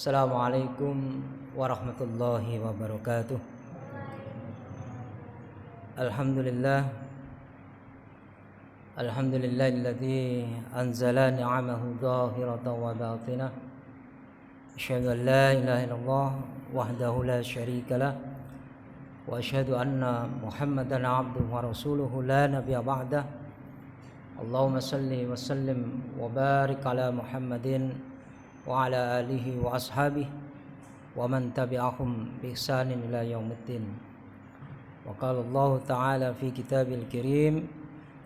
Assalamualaikum warahmatullahi wabarakatuh. Alhamdulillah Alhamdulillahilladzi anzala ni'amahu zahiratan wa batinah. Asyhadu an la ilaha illallah wahdahu la syarika lah wa asyhadu anna Muhammadan abduhu wa rasuluhu la nabiyya ba'dah. Allahumma salli wa sallim wa barik ala Muhammadin wa ala alihi wa ashabihi wa man tabi'ahum bi ihsanin ila yaumiddin. Wa qala Allah ta'ala fi kitabil karim,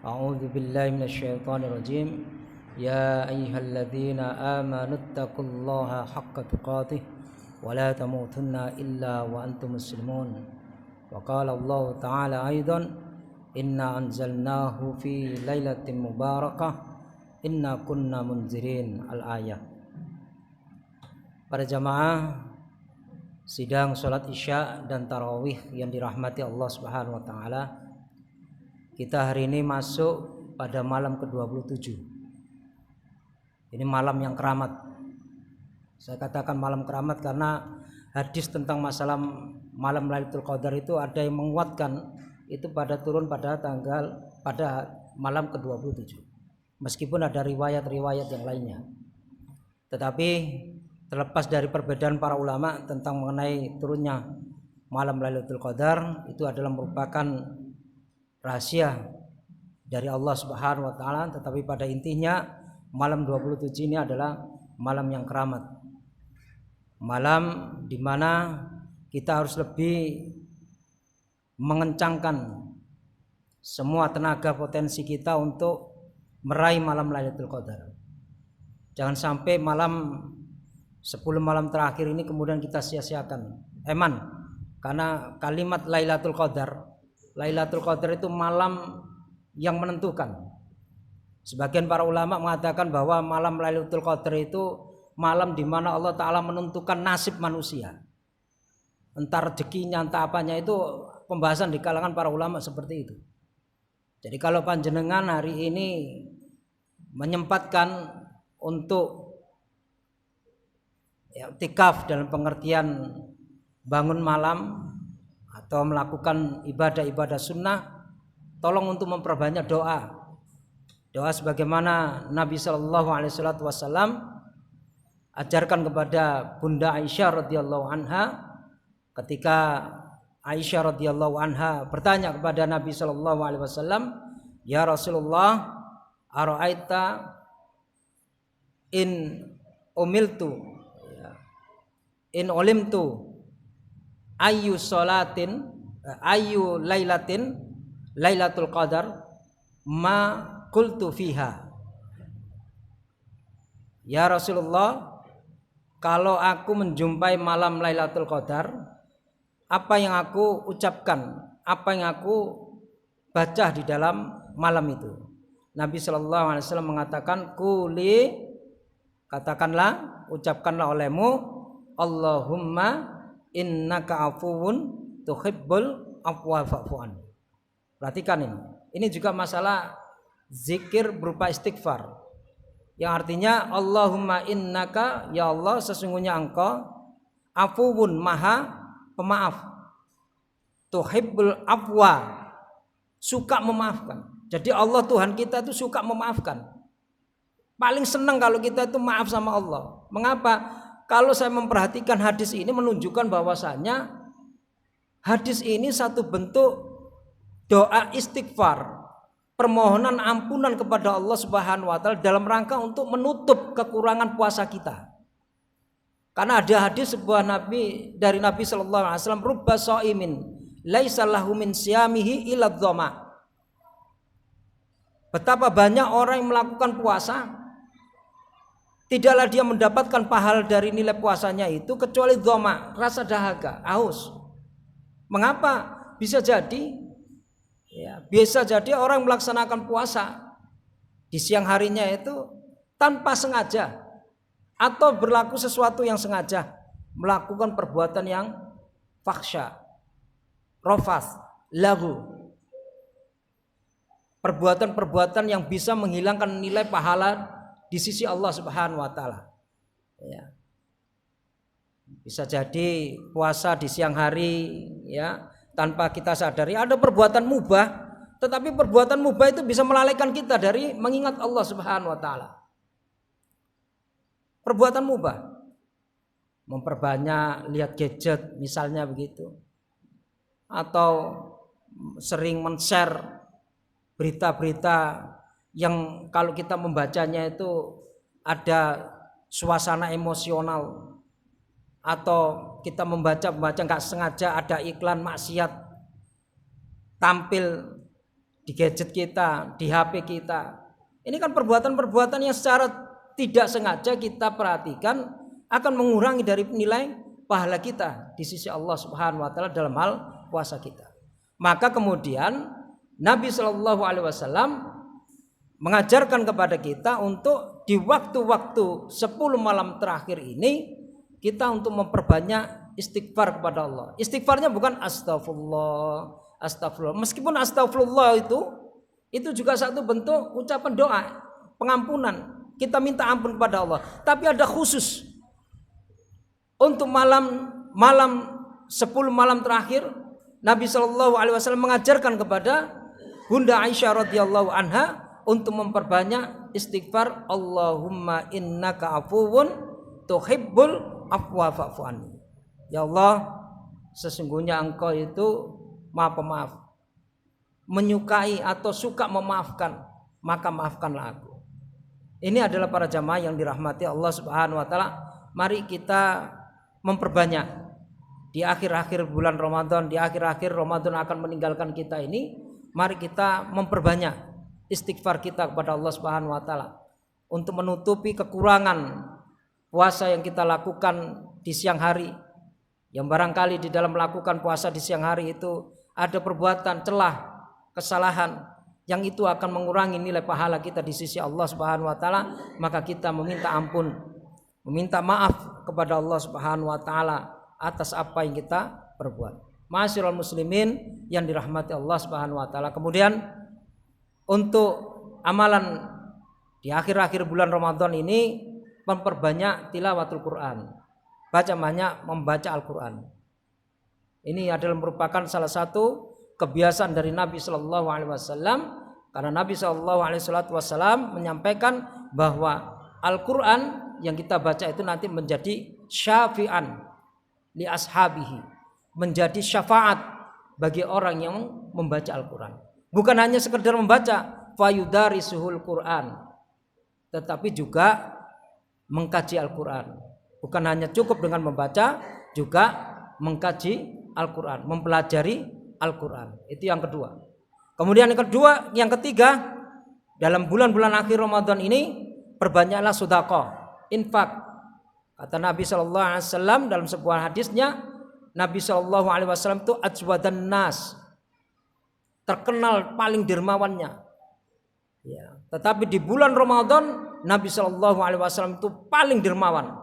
a'udzu billahi minasyaitonir rajim, ya ayyuhalladzina amanu taqullaha haqqa tuqatih wa la tamutunna illa wa antum muslimun. Wa qala Allah ta'ala aidan, inna anzalnahu fi lailatin mubarakah inna kunna munzirin. Al-ayah. Para jamaah sidang sholat isya dan tarawih yang dirahmati Allah Subhanahu wa taala, kita hari ini masuk pada malam ke-27. Ini malam yang keramat. Saya katakan malam keramat karena hadis tentang masalah malam Lailatul Qadar itu ada yang menguatkan itu turun pada malam ke-27. Meskipun ada riwayat-riwayat yang lainnya. Tetapi terlepas dari perbedaan para ulama tentang mengenai turunnya malam Lailatul Qadar, itu adalah merupakan rahasia dari Allah Subhanahu wa taala, tetapi pada intinya malam 27 ini adalah malam yang keramat. Malam di mana kita harus lebih mengencangkan semua tenaga potensi kita untuk meraih malam Lailatul Qadar. Jangan sampai 10 malam terakhir ini kemudian kita sia-siakan. Karena kalimat Lailatul Qadar itu malam yang menentukan. Sebagian para ulama mengatakan bahwa malam Lailatul Qadar itu malam di mana Allah Ta'ala menentukan nasib manusia. Entah rezekinya, entah apanya, itu pembahasan di kalangan para ulama seperti itu. Jadi kalau panjenengan hari ini menyempatkan untuk i'tikaf dalam pengertian bangun malam atau melakukan ibadah-ibadah sunnah, tolong untuk memperbanyak doa sebagaimana Nabi SAW ajarkan kepada Bunda Aisyah radhiyallahu anha ketika Aisyah radhiyallahu anha bertanya kepada Nabi SAW, ya Rasulullah, ara'aita in ulimtu ayyu salatin ayyu lailatin lailatul qadar ma qultu fiha. Ya Rasulullah, kalau aku menjumpai malam Lailatul Qadar, apa yang aku ucapkan, apa yang aku baca di dalam malam itu? Nabi sallallahu alaihi wasallam mengatakan, quli, katakanlah, ucapkanlah olehmu, Allahumma innaka afuwun tuhibbul afwa fa'fu anni. Perhatikan ini. Ini juga masalah zikir berupa istighfar. Yang artinya Allahumma innaka, ya Allah, sesungguhnya engkau afuwun, maha pemaaf, tuhibbul afwa, suka memaafkan. Jadi Allah Tuhan kita itu suka memaafkan. Paling senang kalau kita itu maaf sama Allah. Mengapa? Kalau saya memperhatikan hadis ini menunjukkan bahwasannya hadis ini satu bentuk doa istighfar, permohonan ampunan kepada Allah Subhanahu wa taala dalam rangka untuk menutup kekurangan puasa kita. Karena ada hadis sebuah dari Nabi sallallahu alaihi wasallam, rubba shaimin laisa lahu min siyamihi illa dhama. Betapa banyak orang yang melakukan puasa, tidaklah dia mendapatkan pahala dari nilai puasanya itu kecuali dhama, rasa dahaga, haus. Mengapa? Bisa jadi orang melaksanakan puasa di siang harinya itu tanpa sengaja atau berlaku sesuatu yang sengaja, melakukan perbuatan yang fahsya, rafas, laghu, perbuatan-perbuatan yang bisa menghilangkan nilai pahala di sisi Allah Subhanahu wa taala. Ya. Bisa jadi puasa di siang hari ya, tanpa kita sadari ada perbuatan mubah, tetapi perbuatan mubah itu bisa melalaikan kita dari mengingat Allah Subhanahu wa taala. Perbuatan mubah, memperbanyak lihat gadget misalnya begitu, atau sering men-share berita-berita yang kalau kita membacanya itu ada suasana emosional, atau kita membaca nggak sengaja ada iklan maksiat tampil di gadget kita, di HP kita. Ini kan perbuatan-perbuatan yang secara tidak sengaja kita perhatikan akan mengurangi dari nilai pahala kita di sisi Allah Subhanahu wa taala dalam hal puasa kita. Maka kemudian Nabi Shallallahu alaihi wasallam mengajarkan kepada kita untuk di waktu-waktu 10 malam terakhir ini kita untuk memperbanyak istighfar kepada Allah. Istighfarnya bukan astagfirullah, astagfirullah. Meskipun astagfirullah itu juga satu bentuk ucapan doa pengampunan. Kita minta ampun kepada Allah. Tapi ada khusus untuk malam 10 malam terakhir, Nabi Shallallahu alaihi wasallam mengajarkan kepada Bunda Aisyah radhiyallahu anha untuk memperbanyak istighfar, Allahumma innaka afuwun tuhibbul afwa fa'fu anni. Ya Allah, sesungguhnya Engkau itu Maha Pemaaf, menyukai atau suka memaafkan, maka maafkanlah aku. Ini adalah para jamaah yang dirahmati Allah Subhanahu wa taala. Mari kita memperbanyak di akhir-akhir bulan Ramadan, di akhir-akhir Ramadan akan meninggalkan kita ini, mari kita memperbanyak istighfar kita kepada Allah Subhanahu wa taala untuk menutupi kekurangan puasa yang kita lakukan di siang hari. Yang barangkali di dalam melakukan puasa di siang hari itu ada perbuatan celah, kesalahan yang itu akan mengurangi nilai pahala kita di sisi Allah Subhanahu wa taala, maka kita meminta ampun, meminta maaf kepada Allah Subhanahu wa taala atas apa yang kita perbuat. Ma'asyiral muslimin yang dirahmati Allah Subhanahu wa taala. Kemudian untuk amalan di akhir-akhir bulan Ramadan ini, memperbanyak tilawatul Quran. Baca banyak, membaca Al-Quran. Ini adalah merupakan salah satu kebiasaan dari Nabi Shallallahu alaihi wasallam, karena Nabi Shallallahu alaihi wasallam menyampaikan bahwa Al-Quran yang kita baca itu nanti menjadi syafi'an li ashabihi, menjadi syafaat bagi orang yang membaca Al-Quran. Bukan hanya sekedar membaca, fayudarisuhul Quran, tetapi juga mengkaji Al-Quran. Bukan hanya cukup dengan membaca, juga mengkaji Al-Quran, mempelajari Al-Quran. Itu yang kedua. Kemudian yang ketiga, dalam bulan-bulan akhir Ramadan ini perbanyaklah sedekah, infak. Kata Nabi SAW dalam sebuah hadisnya, Nabi SAW itu ajwadan nas, terkenal paling dermawannya. Ya, tetapi di bulan Ramadan Nabi SAW itu paling dermawan.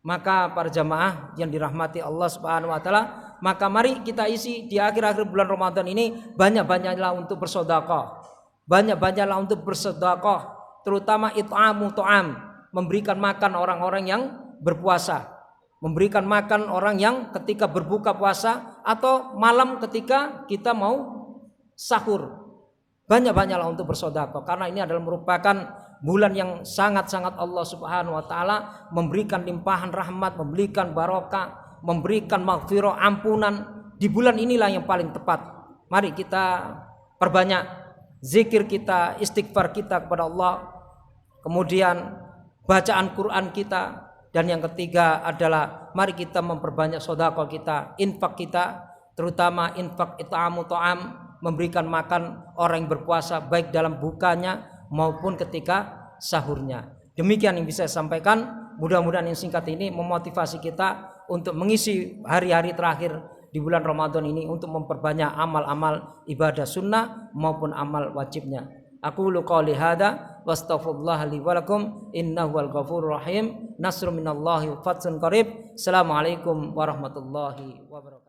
Maka para jamaah yang dirahmati Allah Subhanahu wa taala, maka mari kita isi di akhir-akhir bulan Ramadan ini banyak-banyaklah untuk bersedekah. Banyak-banyaklah untuk bersedekah, terutama it'amu ta'am, memberikan makan orang-orang yang berpuasa, memberikan makan orang yang ketika berbuka puasa atau malam ketika kita mau sahur. Banyak-banyaklah untuk bersedekah, karena ini adalah merupakan bulan yang sangat-sangat Allah Subhanahu wa taala memberikan limpahan rahmat, memberikan barokah, memberikan maghfirah, ampunan. Di bulan inilah yang paling tepat. Mari kita perbanyak zikir kita, istighfar kita kepada Allah, kemudian bacaan Quran kita, dan yang ketiga adalah mari kita memperbanyak sedekah kita, infak kita, terutama infak it'amu ta'am, memberikan makan orang yang berpuasa baik dalam bukanya maupun ketika sahurnya. Demikian yang bisa saya sampaikan. Mudah-mudahan yang singkat ini memotivasi kita untuk mengisi hari-hari terakhir di bulan Ramadan ini untuk memperbanyak amal-amal ibadah sunnah maupun amal wajibnya. Aqulu qouli hadza wastaghfirullah li wa lakum innahu wal ghafurur rahim. Nasrun minallahi wa fathun qarib. Assalamualaikum warahmatullahi wabarakatuh.